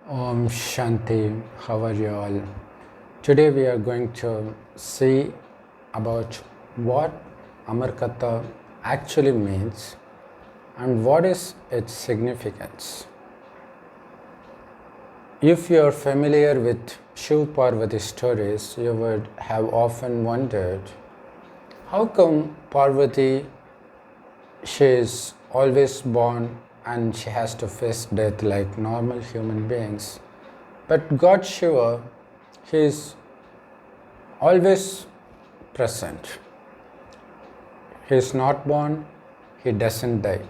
Om Shanti, how are you all? Today we are going to see about what Amar Katha actually means and what is its significance. If you are familiar with Shiv Parvati stories, you would have often wondered how come Parvati, she is always born and she has to face death like normal human beings. But God Shiva, he is always present. He is not born, he doesn't die.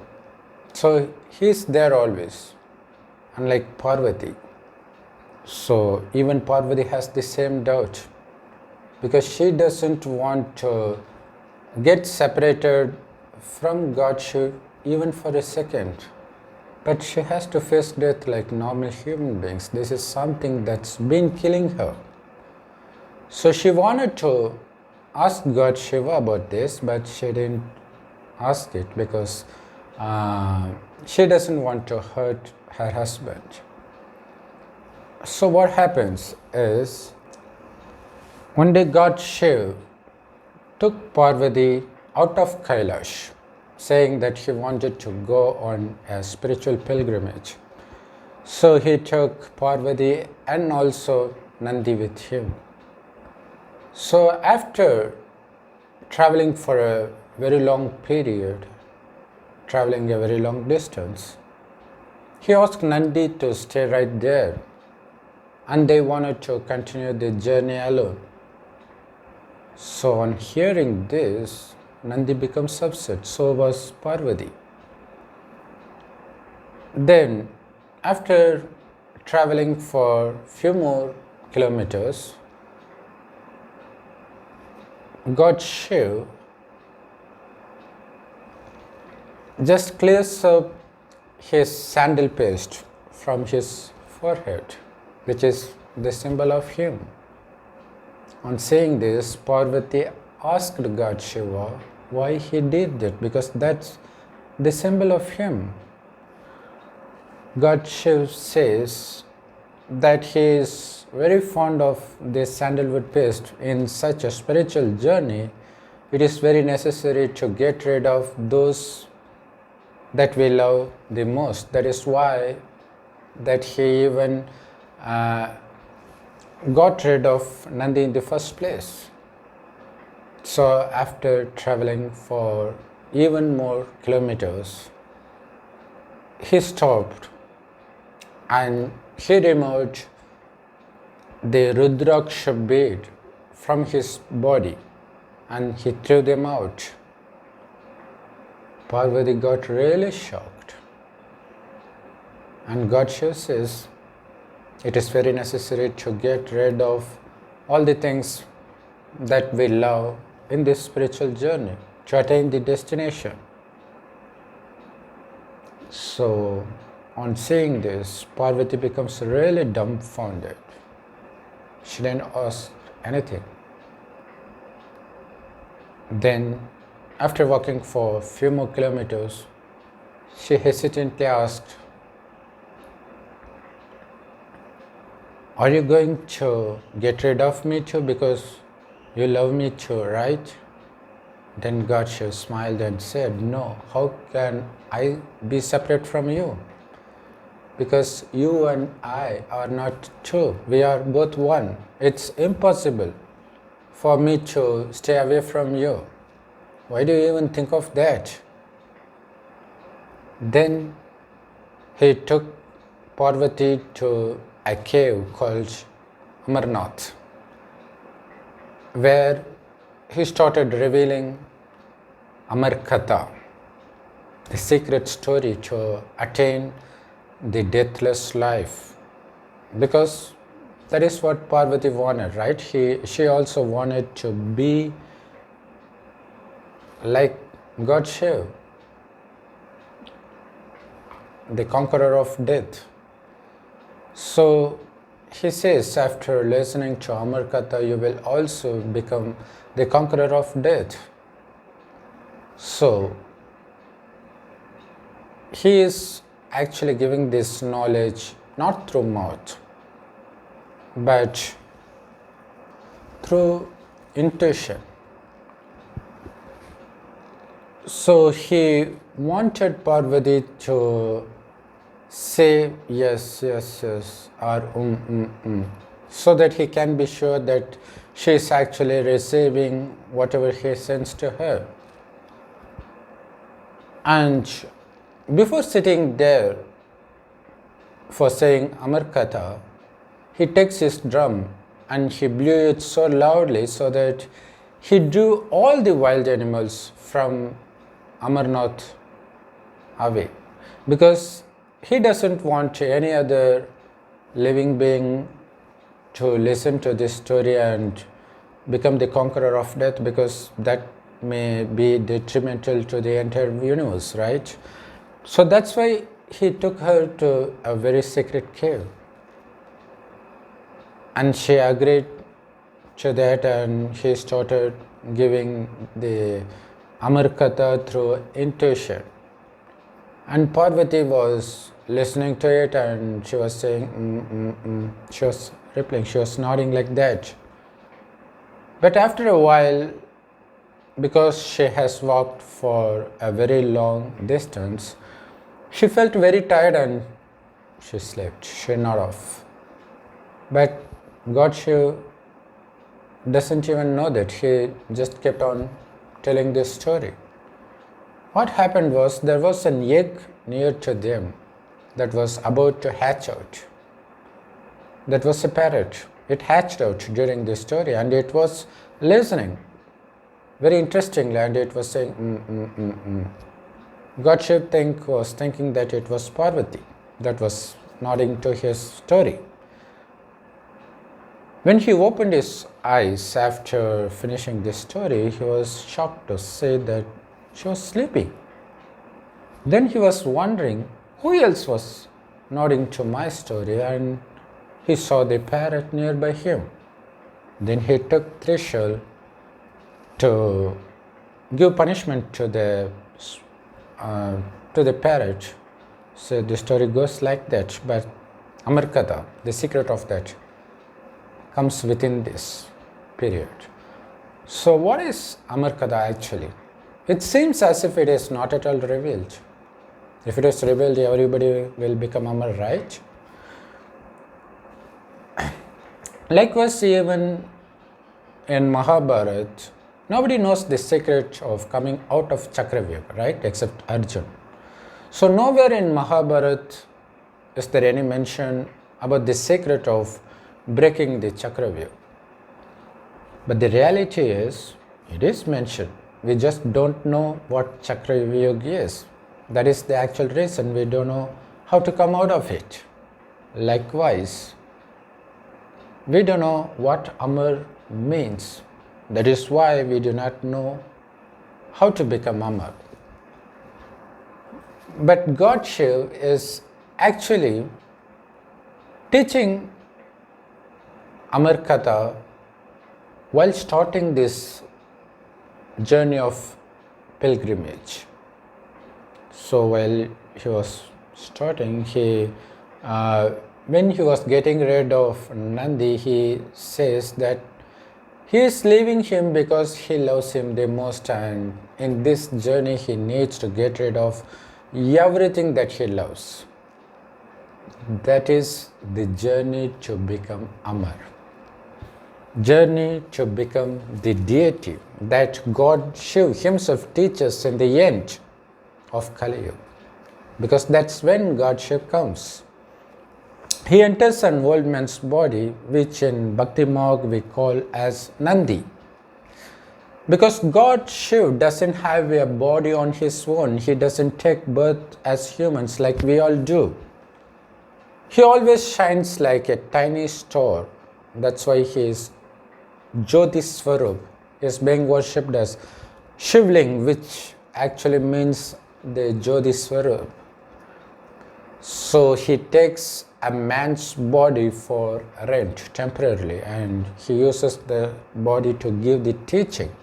So he is there always, unlike Parvati. So even Parvati has the same doubt because she doesn't want to get separated from God Shiva even for a second. But she has to face death like normal human beings. This is something that's been killing her. So she wanted to ask God Shiva about this, but she didn't ask it because she doesn't want to hurt her husband. So what happens is, one day God Shiva took Parvati out of Kailash, saying that he wanted to go on a spiritual pilgrimage. So he took Parvati and also Nandi with him. So after traveling for a very long period, traveling a very long distance, he asked Nandi to stay right there, and they wanted to continue the journey alone. So on hearing this, Nandi becomes upset, so was Parvati. Then, after traveling for few more kilometers, God Shiv just clears up his sandal paste from his forehead, which is the symbol of him. On saying this, Parvati asked God Shiva why he did that, because that's the symbol of him. God Shiva says that he is very fond of this sandalwood paste. In such a spiritual journey, it is very necessary to get rid of those that we love the most. That is why that he even got rid of Nandi in the first place. So after traveling for even more kilometers, he stopped and he removed the Rudraksha bead from his body and he threw them out. Parvati got really shocked. And God Shiva says, it is very necessary to get rid of all the things that we love in this spiritual journey to attain the destination. So, on seeing this, Parvati becomes really dumbfounded. She didn't ask anything. Then, after walking for a few more kilometers, she hesitantly asked, "Are you going to get rid of me too because you love me too, right?" Then God Shiva smiled and said, "No, how can I be separate from you? Because you and I are not two, we are both one. It's impossible for me to stay away from you. Why do you even think of that?" Then he took Parvati to a cave called Amarnath, where he started revealing Amar Katha, the secret story to attain the deathless life. Because that is what Parvati wanted, right? She also wanted to be like God Shiva, the conqueror of death. So he says, after listening to Amar Katha, you will also become the conqueror of death. So he is actually giving this knowledge not through mouth, but through intuition. So he wanted Parvati to say yes, yes, yes, or so that he can be sure that she is actually receiving whatever he sends to her. And before sitting there for saying Amar Katha, he takes his drum and he blew it so loudly so that he drew all the wild animals from Amarnath away, because he doesn't want any other living being to listen to this story and become the conqueror of death, because that may be detrimental to the entire universe, right? So that's why he took her to a very secret cave. And she agreed to that, and he started giving the Amar Katha through intuition. And Parvati was listening to it, and she was saying, she was replying, she was nodding like that. But after a while, because she has walked for a very long distance, she felt very tired and she slept, she nodded off. But God Shiv doesn't even know that, he just kept on telling this story. What happened was, there was an egg near to them that was about to hatch out. That was a parrot. It hatched out during this story, and it was listening very interestingly, and it was saying, God Shiv was thinking that it was Parvati that was nodding to his story. When he opened his eyes after finishing this story, he was shocked to say that she was sleeping. Then he was wondering who else was nodding to my story, and he saw the parrot nearby him. Then he took Trishul to give punishment to the parrot. So the story goes like that, but Amar Katha, the secret of that, comes within this period. So what is Amar Katha actually? It seems as if it is not at all revealed. If it is revealed, everybody will become Amar, right? Likewise, even in Mahabharata, nobody knows the secret of coming out of Chakravyuha, right? Except Arjuna. So nowhere in Mahabharata is there any mention about the secret of breaking the Chakravyuha. But the reality is, it is mentioned. We just don't know what Chakravyuha is. That is the actual reason we don't know how to come out of it. Likewise, we don't know what Amar means. That is why we do not know how to become Amar. But God Shiv is actually teaching Amar Katha while starting this journey of pilgrimage. So while he was starting, when he was getting rid of Nandi, he says that he is leaving him because he loves him the most, and in this journey he needs to get rid of everything that he loves. That is the journey to become Amar. Journey to become the deity that God Shiv himself teaches in the end of Kali Yuga. Because that's when God Shiv comes. He enters an old man's body, which in Bhakti Marg we call as Nandi. Because God Shiv doesn't have a body on his own, he doesn't take birth as humans like we all do. He always shines like a tiny star. That's why he is Jyoti Swarup, is being worshipped as Shivling, which actually means the Jyoti Swarup. So he takes a man's body for rent temporarily, and he uses the body to give the teaching.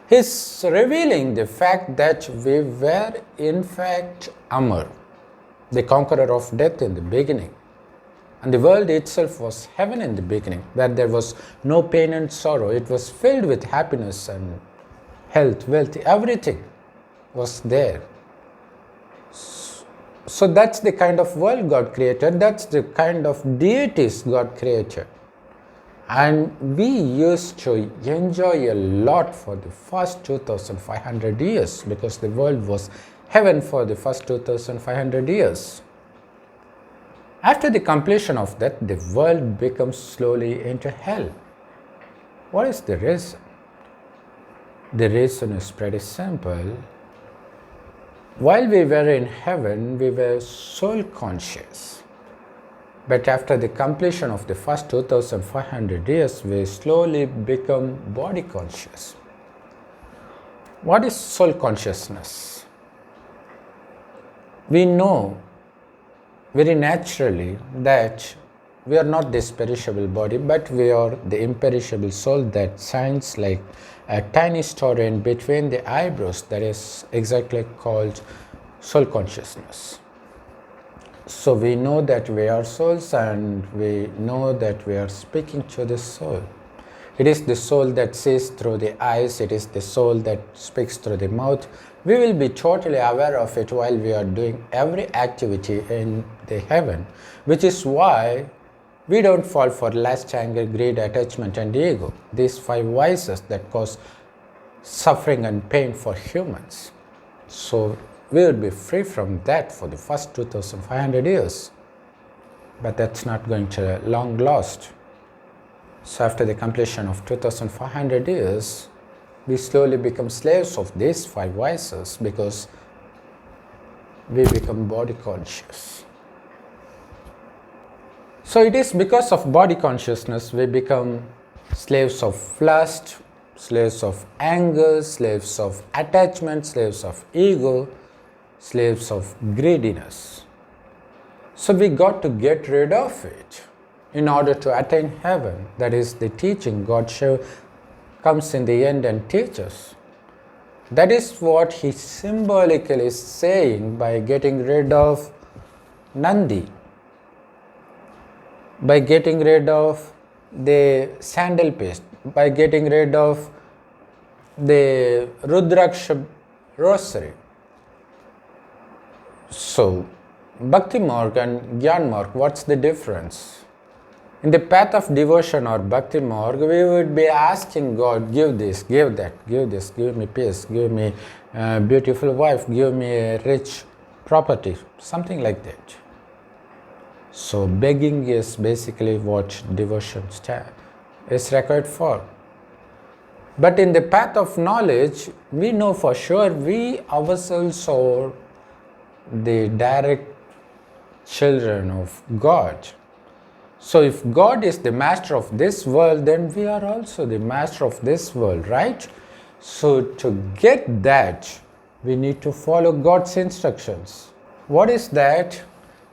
He's revealing the fact that we were in fact Amar, the conqueror of death in the beginning. And the world itself was heaven in the beginning, where there was no pain and sorrow. It was filled with happiness and health, wealth, everything was there. So that's the kind of world God created. That's the kind of deities God created. And we used to enjoy a lot for the first 2500 years, because the world was heaven for the first 2500 years. After the completion of that, the world becomes slowly into hell. What is the reason? The reason is pretty simple. While we were in heaven, we were soul conscious. But after the completion of the first 2500 years, we slowly become body conscious. What is soul consciousness? We know very naturally that we are not this perishable body, but we are the imperishable soul that shines like a tiny star in between the eyebrows. That is exactly called soul consciousness. So we know that we are souls, and we know that we are speaking to the soul. It is the soul that sees through the eyes. It is the soul that speaks through the mouth. We will be totally aware of it while we are doing every activity in the heaven, which is why we don't fall for lust, anger, greed, attachment, and ego. These 5 vices that cause suffering and pain for humans. So we will be free from that for the first 2500 years. But that's not going to long last. So after the completion of 2500 years, we slowly become slaves of these 5 vices, because we become body conscious. So it is because of body consciousness we become slaves of lust, slaves of anger, slaves of attachment, slaves of ego, slaves of greediness. So we got to get rid of it in order to attain heaven. That is the teaching God Shiv comes in the end and teaches. That is what he symbolically is saying by getting rid of Nandi, by getting rid of the sandal paste, by getting rid of the Rudraksha rosary. So, Bhakti Marg and Gyan Marg, what's the difference? In the path of devotion or Bhakti Marg, we would be asking God, give this, give that, give this, give me peace, give me a beautiful wife, give me a rich property, something like that. So begging is basically what devotion is required for. But in the path of knowledge, we know for sure we ourselves are the direct children of God. So if God is the master of this world, then we are also the master of this world, right? So to get that, we need to follow God's instructions. What is that?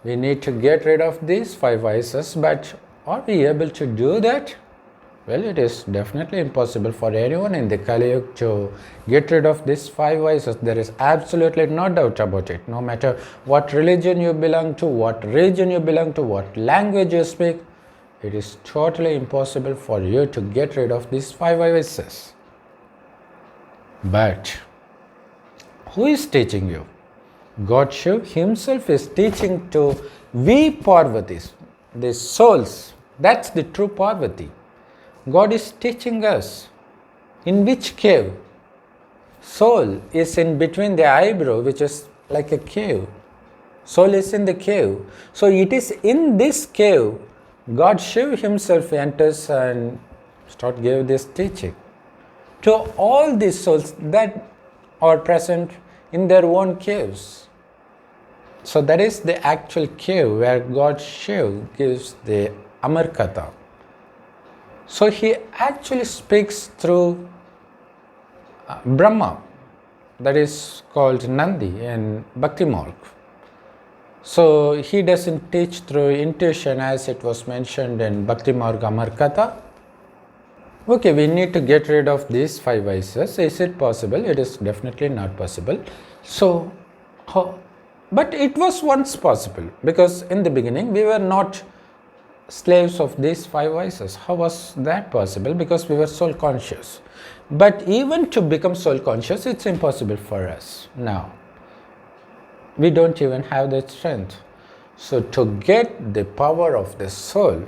We need to get rid of these 5 vices, but are we able to do that? Well, it is definitely impossible for anyone in the Kali Yuga to get rid of these 5 vices. There is absolutely no doubt about it. No matter what religion you belong to, what region you belong to, what language you speak, it is totally impossible for you to get rid of these 5 vices. But who is teaching you? God Shiv himself is teaching to we Parvatis, the souls. That's the true Parvati. God is teaching us. In which cave? Soul is in between the eyebrow, which is like a cave. Soul is in the cave. So it is in this cave God Shiv himself enters and gave this teaching to all these souls that are present in their own caves. So that is the actual cave where God Shiv gives the Amar Katha. So he actually speaks through Brahma, that is called Nandi in Bhakti Marg. So he doesn't teach through intuition as it was mentioned in Bhakti Marg Amar Katha. Okay, we need to get rid of these 5 vices. Is it possible? It is definitely not possible. So, but it was once possible, because in the beginning we were not slaves of these five vices. How was that possible? Because we were soul conscious. But even to become soul conscious, it's impossible for us now. We don't even have that strength. So to get the power of the soul,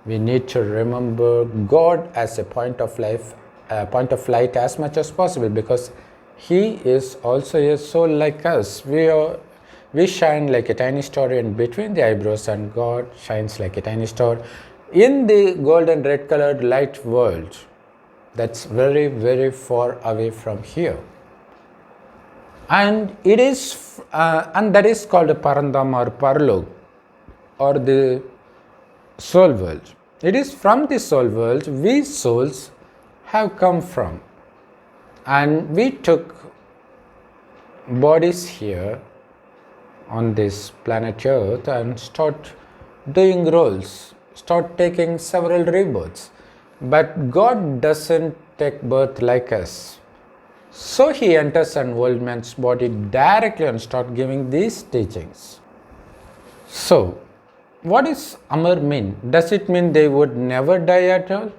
we need to remember God as a point of light as much as possible, because He is also a soul like us. We shine like a tiny star in between the eyebrows, and God shines like a tiny star in the golden red colored light world that's very, very far away from here. And it is, and that is called a Parandam or Parlog, or the soul world. It is from the soul world we souls have come from, and we took bodies here on this planet Earth and start doing roles, start taking several rebirths. But God doesn't take birth like us. So He enters an old man's body directly and start giving these teachings. So, what does Amar mean? Does it mean they would never die at all?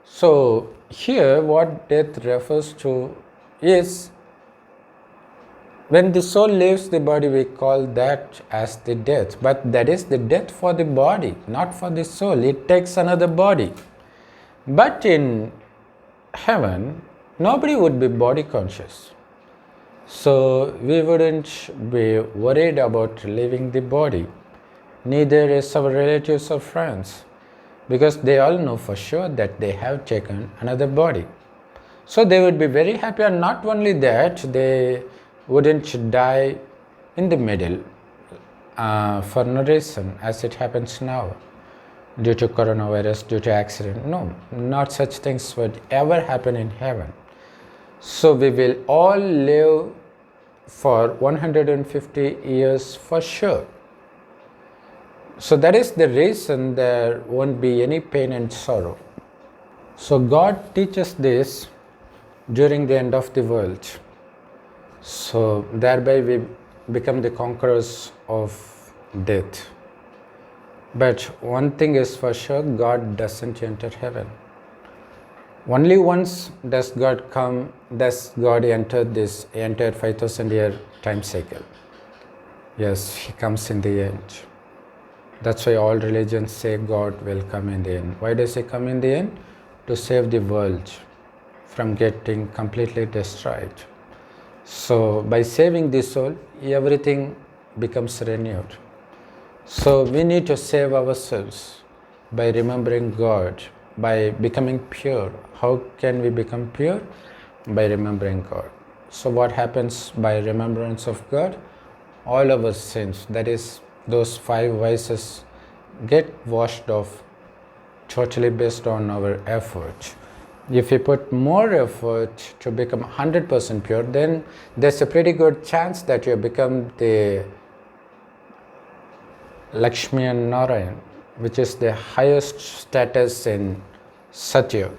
So, here what death refers to is, when the soul leaves the body, we call that as the death. But that is the death for the body, not for the soul. It takes another body. But in heaven, nobody would be body conscious. So we wouldn't be worried about leaving the body. Neither is our relatives or friends, because they all know for sure that they have taken another body. So they would be very happy, and not only that, they wouldn't die in the middle for no reason, as it happens now, due to coronavirus, due to accident. No, not such things would ever happen in heaven. So we will all live for 150 years for sure. So that is the reason there won't be any pain and sorrow. So God teaches this during the end of the world. So thereby we become the conquerors of death. But one thing is for sure, God doesn't enter heaven. Only once does God enter this entire 5,000 year time cycle. Yes, He comes in the end. That's why all religions say God will come in the end. Why does He come in the end? To save the world from getting completely destroyed. So by saving the soul, everything becomes renewed. So we need to save ourselves by remembering God, by becoming pure. How can we become pure? By remembering God. So what happens by remembrance of God? All our sins, that is those five vices, get washed off totally based on our effort. If we put more effort to become 100% pure, then there's a pretty good chance that you become the Lakshmi and Narayan, which is the highest status in Satyug.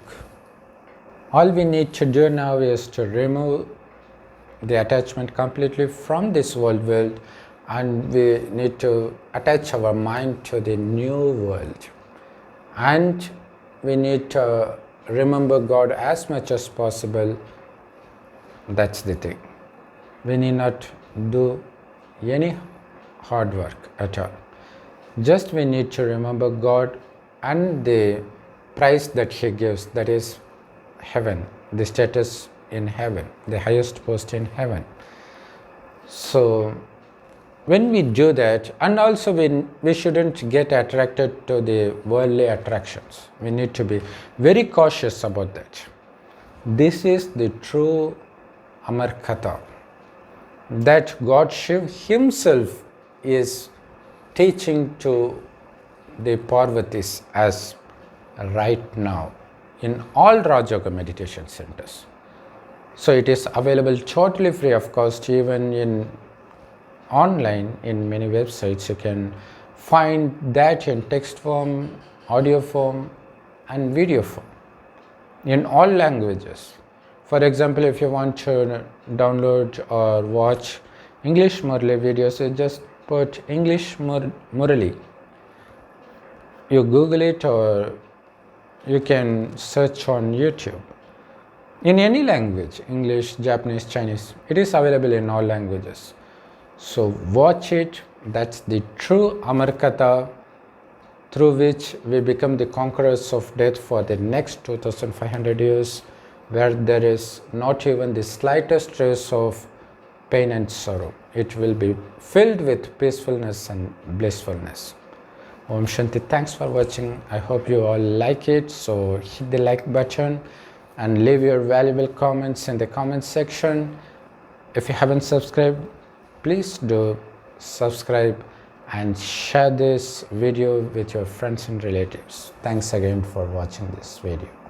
All we need to do now is to remove the attachment completely from this world, and we need to attach our mind to the new world. And we need to remember God as much as possible. That's the thing. We need not do any hard work at all. Just we need to remember God and the price that He gives, that is heaven, the status in heaven, the highest post in heaven. So when we do that, and also we shouldn't get attracted to the worldly attractions. We need to be very cautious about that. This is the true Amar Katha, that God Shiv Himself is teaching to the Parvatis as right now in all Raj Yoga meditation centers. So it is available totally free of cost, even in online in many websites. You can find that in text form, audio form and video form in all languages. For example, if you want to download or watch English Murli videos, you just put English Murli you Google it or you can search on YouTube. In any language, English, Japanese, Chinese, it is available in all languages. So watch it. That's the true Amar Katha, through which we become the conquerors of death for the next 2500 years, where there is not even the slightest trace of pain and sorrow. It will be filled with peacefulness and blissfulness. Om Shanti. Thanks for watching. I hope you all like it. So hit the like button and leave your valuable comments in the comment section. If you haven't subscribed, please do subscribe and share this video with your friends and relatives. Thanks again for watching this video.